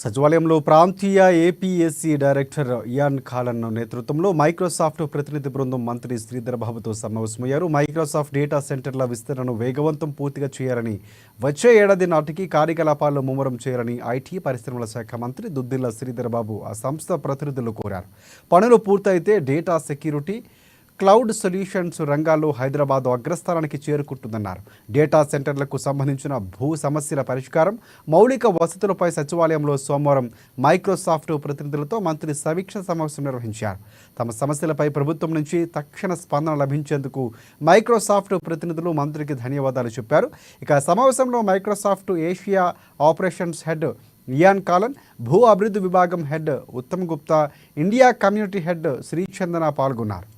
సచివాలయంలో ప్రాంతీయ APSC director Ian ఖాలన్ నేతృత్వంలో మైక్రోసాఫ్ట్ ప్రతినిధి బృందం మంత్రి శ్రీధర్ బాబుతో సమావేశమయ్యారు. మైక్రోసాఫ్ట్ డేటా సెంటర్ల విస్తరణను వేగవంతం పూర్తిగా చేయాలని, వచ్చే ఏడాది నాటికి కార్యకలాపాలను ముమ్మరం చేయాలని ఐటీ పరిశ్రమల శాఖ మంత్రి దుద్దిల్ల శ్రీధర్ బాబు ఆ సంస్థ ప్రతినిధులు కోరారు. పనులు పూర్తయితే డేటా సెక్యూరిటీ, క్లౌడ్ సొల్యూషన్స్ రంగాల్లో హైదరాబాద్ అగ్రస్థానానికి చేరుకుంటుందన్నారు. డేటా సెంటర్లకు సంబంధించిన భూ సమస్యల పరిష్కారం, మౌలిక వసతులపై సచివాలయంలో సోమవారం మైక్రోసాఫ్ట్ ప్రతినిధులతో మంత్రి సమీక్ష సమావేశం నిర్వహించారు. తమ సమస్యలపై ప్రభుత్వం నుంచి తక్షణ స్పందన లభించేందుకు మైక్రోసాఫ్ట్ ప్రతినిధులు మంత్రికి ధన్యవాదాలు చెప్పారు. ఇక సమావేశంలో Microsoft Asia operations head Ian ఖాలన్, భూ అభివృద్ధి విభాగం head Uttam Gupta, India community head Srichandana పాల్గొన్నారు.